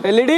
LED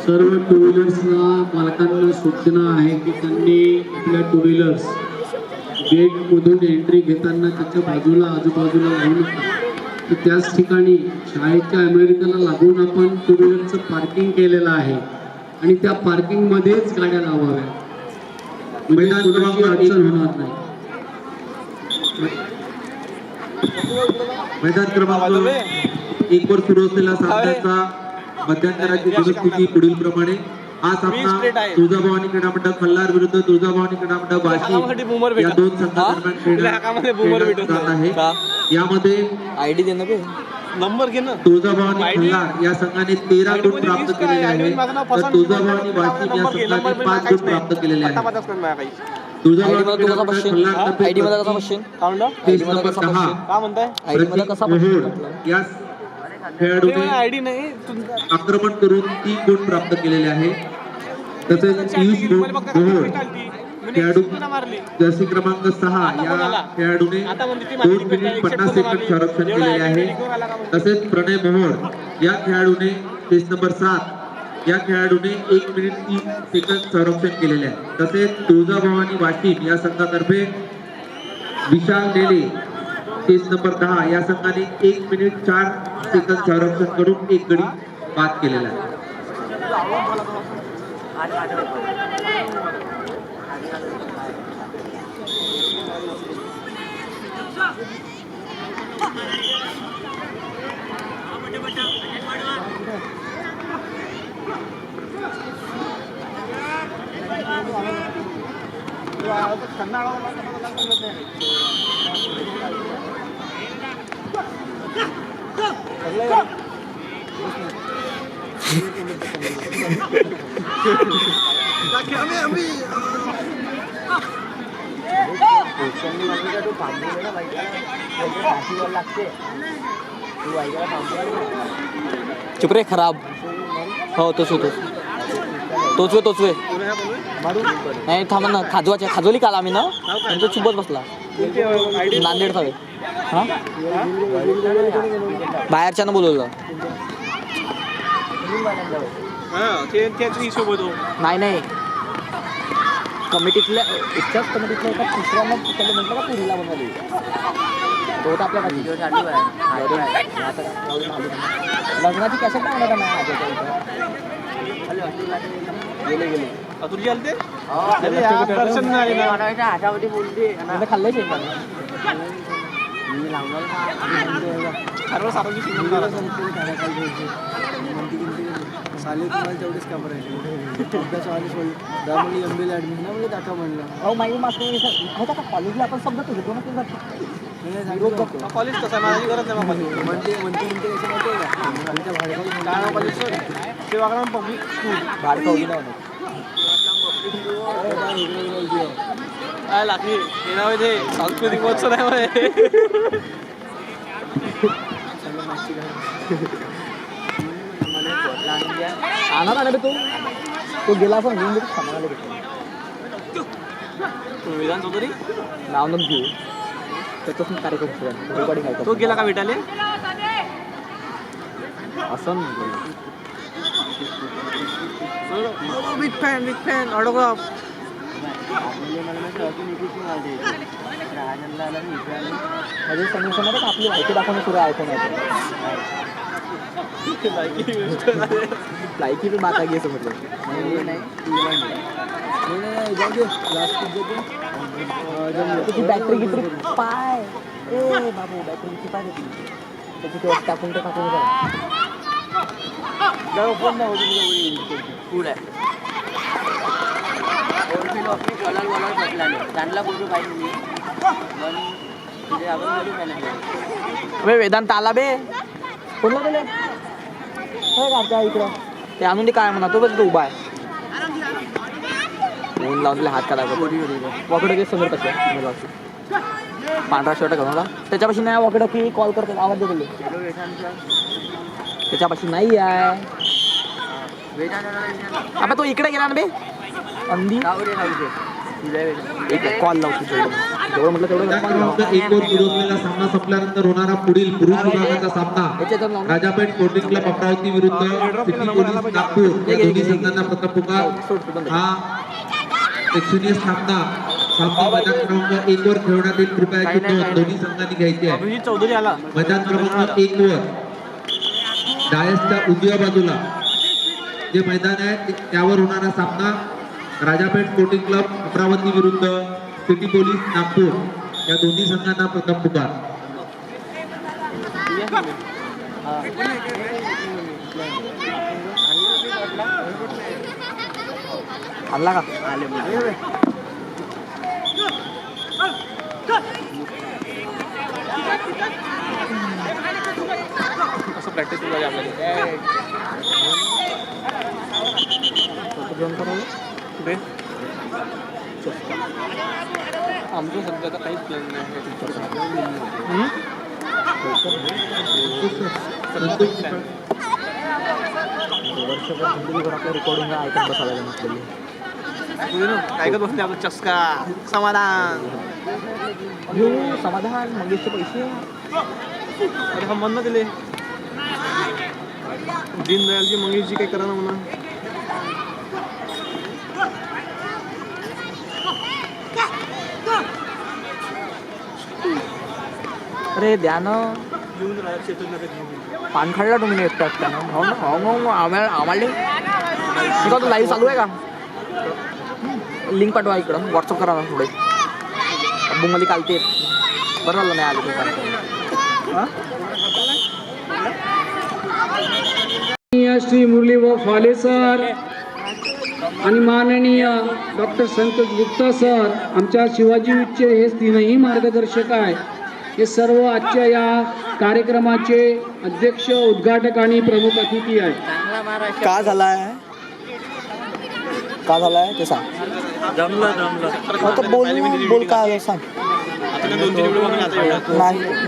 सर्व to व्हीलर्सला मालकांना सूचना आहे की त्यांनी आपल्या टू व्हीलर्स गेट मधून एंट्री घेताना त्याच्या बाजूला आजूबाजूला लावू नका. तर त्याच ठिकाणी शाळेच्या अमेरिकेला लागून आपण टू व्हीलरचं पार्किंग केलेलं आहे आणि त्या पार्किंग मध्येच गाड्या लावाव्या. अडचण होणार नाही. मैदान क्रमांक 1 वर सुरू असलेला सामन्याचा मध्यंतराची दुरुस्तीची पुढील प्रमाणे हा सामना तुळजाभवानी क्रीडा मंडळ खल्लार विरुद्ध तुळजाभवानी क्रीडा मंडळ वाशी या दोन संघांदरम्यान खेळला जात आहे. यामध्ये आयडी दे ना बे, नंबर घे ना. तुळजाभवानी खल्लार या संघाने 13 गुण प्राप्त केलेले आहेत तर तुळजाभवानी वाशी या संघाने 5 गुण प्राप्त केलेले आहेत. तुळजाभवानी क्रीडा मंडळ खल्लार आयडी मध्ये कसा बसशील? पेज नंबर 10 काय म्हणताय? आयडी मध्ये कसा मोहोळ या खेळाडूने आयडी नाही आक्रमण करून 3 गुण प्राप्त केलेले आहे. तसेच पियुष मोहोळ खेळाडू जर्सी क्रमांक 6 या खेळाडूने 2 मिनिट 50 सेकंद संरक्षण केलेले आहे. तसेच प्रणय मोहोळ या खेळाडूने पेज नंबर 7 या खेळाडूने 1 मिनिट 30 सेकंद संरक्षण केलेले आहे. तसेच तुळजाभवानी वाशिम या संघातर्फे विशाल नेले पेज नंबर 10 या संघाने 1 मिनिट 4 सेकंद संरक्षण करून 1 गडी बाद केलेला आहे. चुप रे, खराब हो तोच नाही थांबा ना. खाजोली काल आम्ही ना तो चुपच बसला नांदेड थावे. हा बाहेरच्या बोलवलं नाही कमिटीतल्या इतक्याच कमिटीतल्या एका तिसऱ्यानं त्याला म्हटलं का पुरीला बनवली तो आपल्या लग्नाची कॅसेट नाही म्हणत गेले तुझी आलते खाल्लंय साले तुम्हाला तेवढीच काम राहिली. एमबीला ऍडमिशन म्हणजे काका म्हणलं अहो माहिती मास्टर कॉलेजला आपण शब्द घेतो ना कॉलेज कसं माझी गरज नाही म्हणते कसं माहिती आहे का आमच्या Bhadgaon college Sevagram public school Bhadgaon काय लागली येणार सांस्कृतिक महोत्सव आहे आला ना तो गेला असं घेऊन देतो सामानाला भेटतो विधान चौधरी नाव न घेऊ त्याचाच कार्यक्रम रेकॉर्डिंग तो गेला का भेटाले असं बिग फॅन ऑटोग्राफ माझे समजून आपली माहिती दाखवणं सुरू आहे लायकी पण बात आगी समजलं त्याची बॅटरी गिटरी पाय ए बाबू बॅटरीची पाय त्याची ते टाकून फुल आहे वेदांत आला बे कोणला गेले इकडं ते आणून काय म्हणा तो बस उभा आहे ऊन लावून हात काढायचा पकडे समोर कसं मला पांढरा शर्ट घालून आला त्याच्यापाशी नाही वाकडं की कॉल करतात आवाज देतो त्याच्यापाशी नाही आहे अबे तो इकडे गेला ना बे अंधी एक कॉल लावतो जेवढं म्हटलं तेवढं क्रमांक 1 वर विरोधलेला सामना संपल्यानंतर होणारा पुढील पुरुष विभागाचा सामना राजापेठ स्पोर्टिंग क्लब अमरावती विरुद्ध सिटी पोलीस नागपूर या दोन्ही संघांना प्रथम पुकार हा प्रेक्षणीय सामना मैदान क्रमांक 1 वर खेळण्यात येईल कृपयाची नोंद दोन्ही संघांनी घ्यायची आहे चौधरी आला मैदान क्रमांक 1 वर डायसच्या उजव्या बाजूला जे मैदान आहे त्यावर होणारा सामना राजापेठ स्पोर्टिंग क्लब अमरावती विरुद्ध सिटी पोलीस नागपूर या दोन्ही संघांना प्रथम पुकार आला का कसं प्रॅक्टिस पाहिजे आपल्याला जेवण करावं कुठे आमचं सध्या आता काहीच प्लॅन नाही वर्षभर आपल्या रेकॉर्डिंग ऐकत बसायला नसलेली काय करत बसते आपला चस्का समाधान घेऊ समाधान मंगेशचे पैसे अरे हा म्हणणं दिले दीनदयालजी मंगेशजी काही करा ना म्हणा अरे द्या ना पान खाल्ला तुम्ही एकटा एकट्यानं हो ना हो आम्हाला का तू लाईव्ह चालू आहे का लिंक पाठवा इकडं व्हॉट्सअप करा ना थोडे बुंगली कालते बरं झालं नाही आलं तुम्ही श्री मुरली व फाले सर आणि माननीय डॉक्टर संतोष गुप्ता सर आमच्या शिवाजी उच्चे हे तीनही मार्गदर्शक आहे हे सर्व आजच्या या कार्यक्रमाचे अध्यक्ष उद्घाटक आणि प्रमुख अतिथी आहे का झालाय ते सांग बोल काय सांग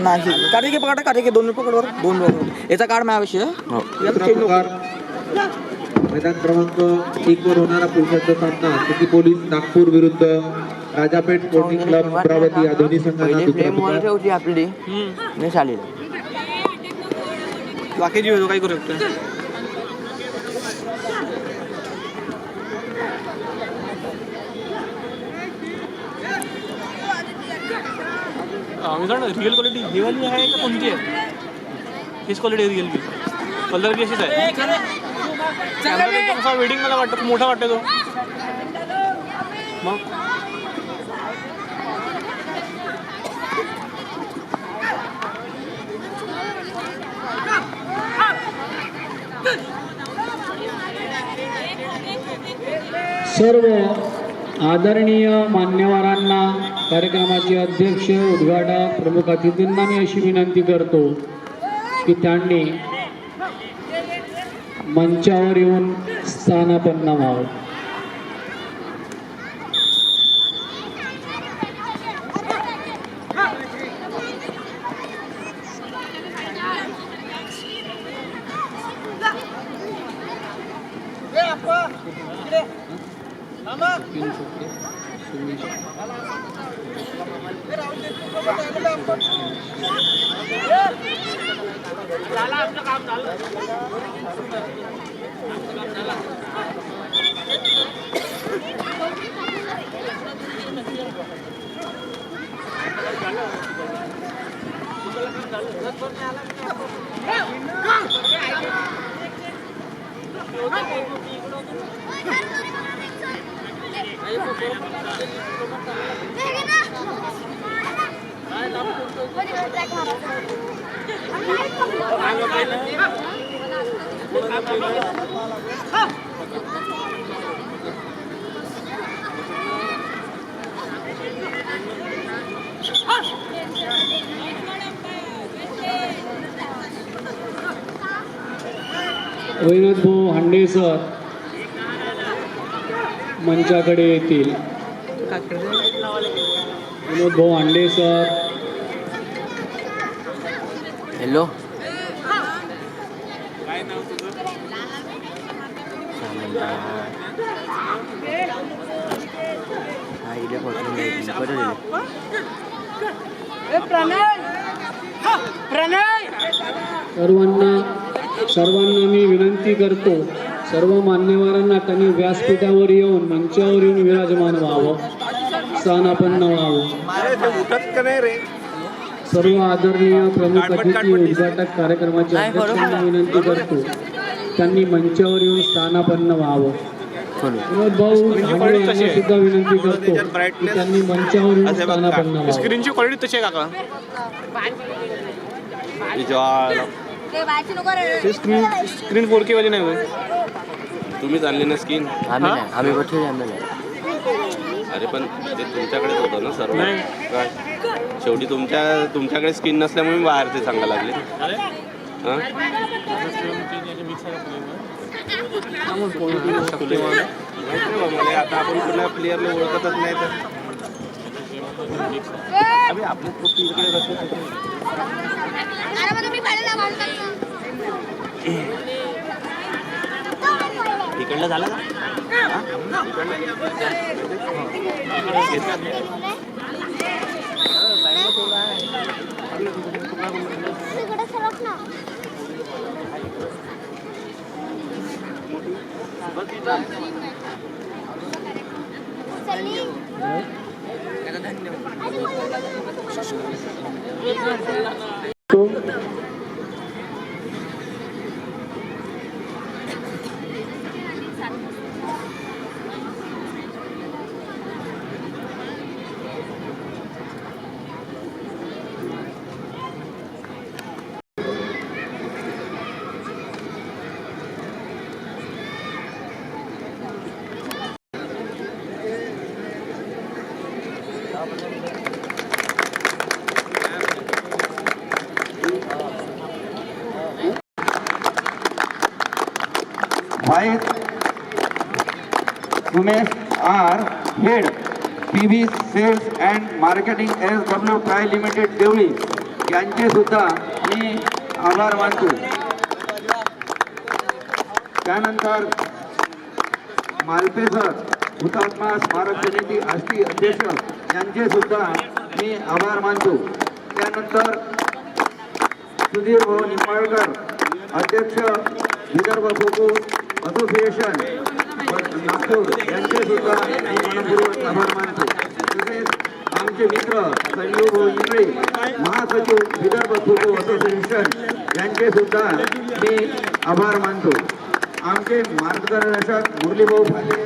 नाही कार्य पकडा कार्य 2 पकडवर 2 याचा कार्ड माझ्याविषयी मैदान क्रमांक 1 वर होणारा पुरुषांचा सामना सिटी पोलीस नागपूर विरुद्ध राजापेठ स्पोर्टिंग क्लब अमरावती या दोन्ही संघांना दुसरा पुकार होती आपली नाही चालेल बाकीची वेळ काय करू शकतो आम्ही जाणं रिअल क्वालिटी ही वाली आहे का कोणती आहे हीच क्वालिटी रिअल की कलर बी अशीच आहे कॅमेरा एकदम असा वेडिंग मला वाटतं मोठा वाटतो तो मग सर्व आदरणीय मान्यवरांना कार्यक्रमाचे अध्यक्ष उद्घाटक प्रमुख अतिथींना मी अशी विनंती करतो की त्यांनी मंचावर येऊन स्थानापन्न व्हावं. वैनोद भाऊ हांडे सर मंचाकडे येतील. विनोद भाऊ हांडे सर हॅलो सर्वांना मी विनंती करतो, सर्व मान्यवरांना त्यांनी व्यासपीठावर येऊन मंचावर येऊन विराजमान व्हावं, स्थानापन्न व्हावं. सर्व आदरणीय प्रमुख अतिथी उद्घाटक कार्यक्रमाचे अध्यक्षांना विनंती करतो, त्यांनी मंचावर येऊन स्थानापन्न व्हावं. विनोद भाऊ भांडे यांना सुद्धा विनंती करतो की त्यांनी मंचावर येऊन स्थानापन्न व्हावं. स्क्रीनची क्वालिटी तशी आहे काका. स्क्रीन 4K वाली नाही होय. तुम्ही चालले ना स्किन आम्ही बठे आम्ही अरे पण ते तुमच्याकडेच होतं ना सर्व काय शेवटी तुमच्याकडे स्किन नसल्यामुळे बाहेर ते सांगायला लागले. हां आता आपण कुठल्या प्लेअरला ओळखतच नाही तर आपले इकडलं झालं का Vice Sumesh R. Head, PB Sales and Marketing SW Private Limited Deoli यांचे सुद्धा मी आभार मानतो. त्यानंतर मालपेसर हुतात्मा स्मारक समिती आष्टी अध्यक्ष यांचे सुद्धा मी आभार मानतो. त्यानंतर सुधीर भाऊ निंबाळकर अध्यक्ष विदर्भ खो असोसिएशन नागपूर यांचे सुद्धा मी मनपूर्वक आभार मानतो. तसेच आमचे मित्र संजीव भाऊ इंगळे महासचिव विदर्भ खो असोसिएशन यांचे सुद्धा मी आभार मानतो. आमचे मार्गदर्शक मुरलीभाऊ फाले,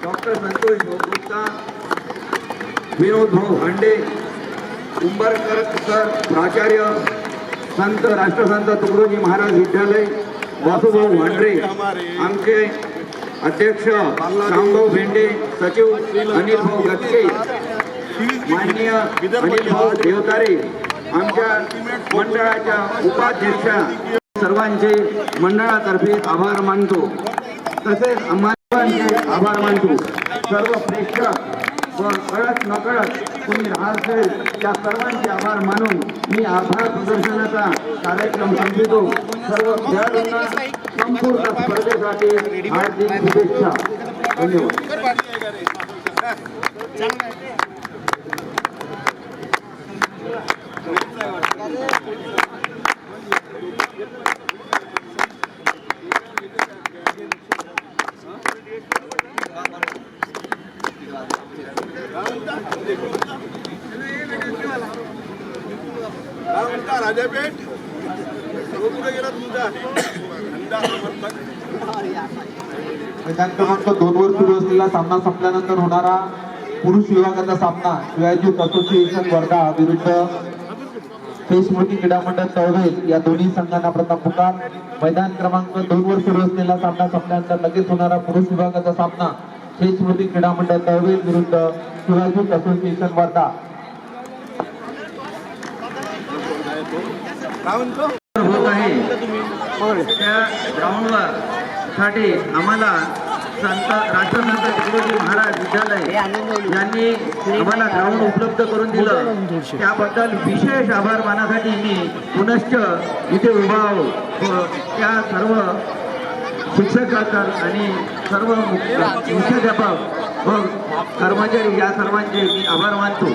डॉक्टर संतोष भाऊ गुप्ता, विनोद भाऊ भांडे, उंबरकर सर प्राचार्य, संत राष्ट्रसंत तुकडोजी महाराज विद्यालय वासुभाऊ भांडरे, आमचे अध्यक्ष श्यामभाऊ भेंडे, सचिव अनिल भाऊ गच्चे, माननीय अनिल भाऊ देवतारे, आमच्या मंडळाच्या उपाध्यक्षा सर्वांचे मंडळातर्फे आभार मानतो. तसेच आम्हाला आभार मानतो. सर्व प्रेक्षक व कळत नकळत तुम्ही राहत त्या सर्वांचे आभार मानून मी आभार प्रदर्शनाचा कार्यक्रम संपवितो. सर्व खेळाडूंना संपूर्ण स्पर्धेसाठी हार्दिक शुभेच्छा. धन्यवाद. राजापेठ गेला तुमचा मैदान क्रमांक 2 वर सुरू असलेला सामना संपल्यानंतर होणारा पुरुष विभागाचा सामना शिवाजी असोसिएशन वर्धा विरुद्ध श्री स्मृती क्रीडा मंडळ तळवेल या दोन्ही संघांना प्रथम पुकार. मैदान क्रमांक 2 वर सुरू असलेला सामना संपल्यानंतर लगेच होणारा पुरुष विभागाचा सामना श्री स्मृती क्रीडा मंडळ तळवेल विरुद्ध शिवाजी असोसिएशन वर्धा. होत आहे त्या ग्राउंडवर साठी आम्हाला संत राष्ट्रसंत तुकडोजी महाराज विद्यालय यांनी आम्हाला ग्राउंड उपलब्ध करून दिलं, त्याबद्दल विशेष आभार मानण्यासाठी मी पुनश्च इथे उभा आहो. त्या सर्व शिक्षक आणि सर्व मुख्याध्यापक व कर्मचारी या सर्वांचे मी आभार मानतो.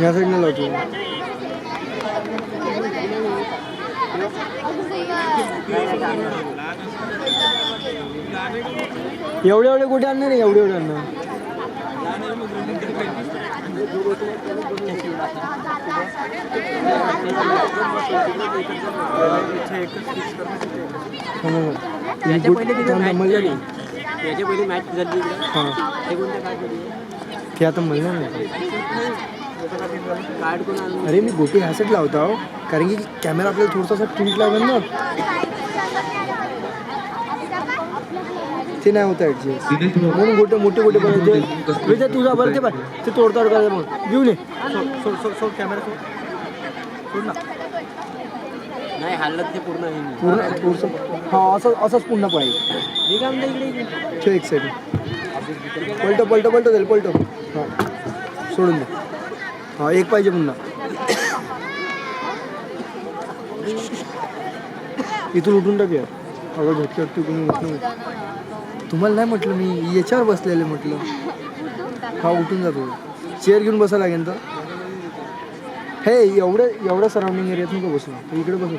या साईडला लावतो. एवढे एवढे कुठे आणणार नाही, एवढे एवढे आणणार. याच्या पहिले मॅच झाली हां ते आता मला नाही. कार्ड कोण आणलं? अरे मी गोटी ह्यासाठी लावतो आहो, कारण की कॅमेरा आपल्याला थोडासा टिल्ट लागेल ना, ते नाही होतं ॲडजस्ट. म्हणून गोटे मोठे गोटे बनायचे. तुझा बरं ते पाय ते तोडताड करायचं. मग घेऊन ये. सोड सोड सोड कॅमेरा सोड ना. नाही हल्लं ते पूर्ण आहे. पूर्ण थोडंसं हां असंच पुन्हा पाहिजे. मी काय म्हणतो इकडे ठेव एक साईड. पलटो जाईल पलटो. हां सोडून दे. हां एक पाहिजे पुन्हा. इथून उठून टाकूया. अगं झटके वाटते कोणी उठून. तुम्हाला नाही म्हटलं मी याच्यावर बसलेलं म्हटलं. हा उठून जातो. चेअर घेऊन बसा लागेल तर. हे एवढं सराउंडिंग एरियात नको बसू. इकडे बसू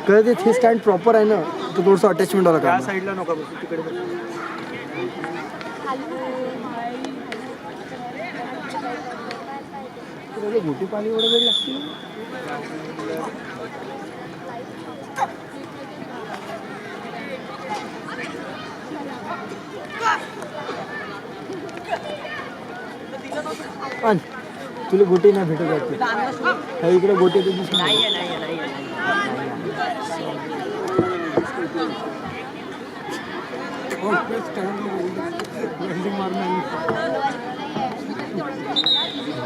कळते. ते स्टँड प्रॉपर आहे ना, तर थोडंसं अटॅचमेंट आला का साईडला नको बसू. तिकडे मोठी पाणी एवढं जरी लागते. तुला गोटे नाही भेटत वाटते. इकडे गोटे तर दिसून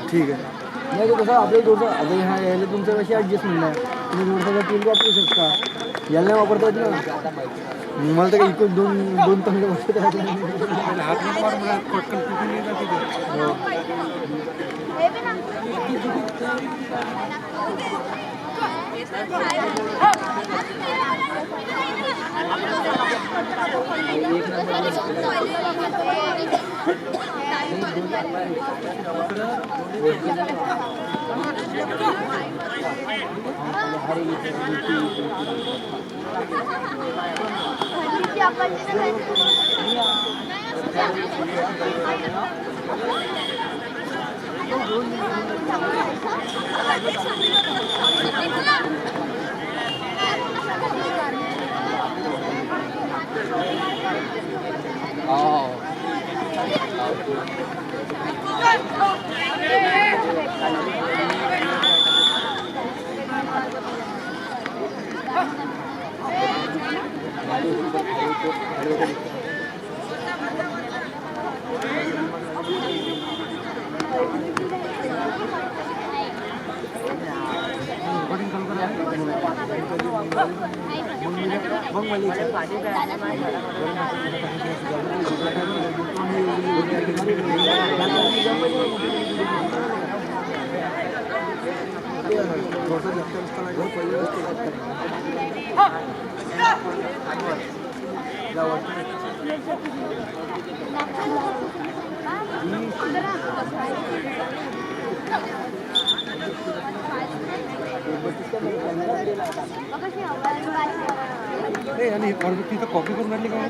ठीक आहे. नाही तर कसं आपल्या थोडंसं आता ह्या यायला तुमचं कशी ॲडजस्टमेंट आहे. तुम्ही थोडंसं टील वापरू शकता. याला नाही वापरता येत ना. मला तर इकडून दोन चांगले वापरता येत नाही. आणि तिथं कॉपी करून आणली का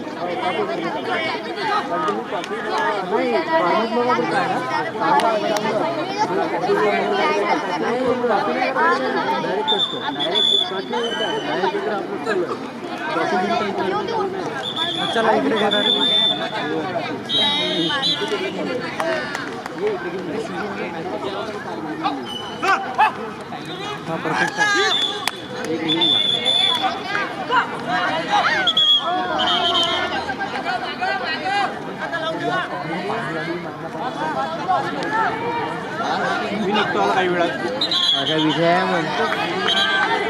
चला इकडे घेणार हा परफेक्ट मी निघतो आता काही वेळात. काय विषय आहे म्हणतो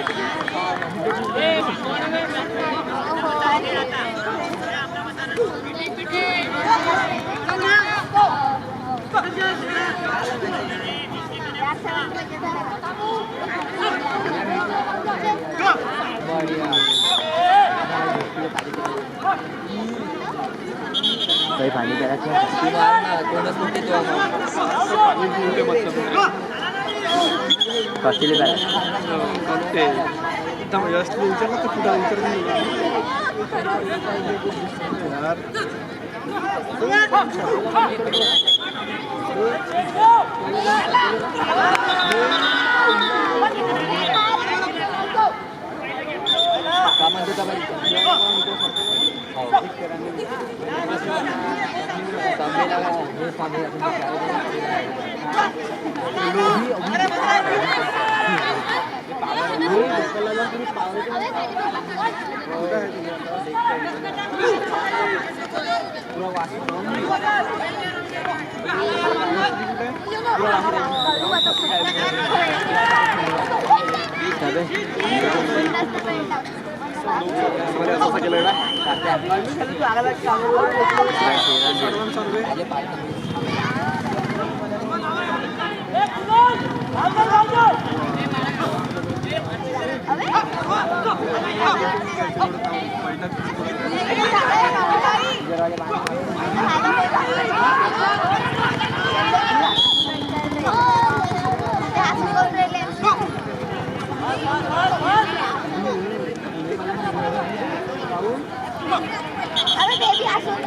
काही पाणी प्यायचं कॉस्टली ते एकदम व्यवस्थित विचारलं तर कुठं विचार नाही. असं केलं अरे बेबी असं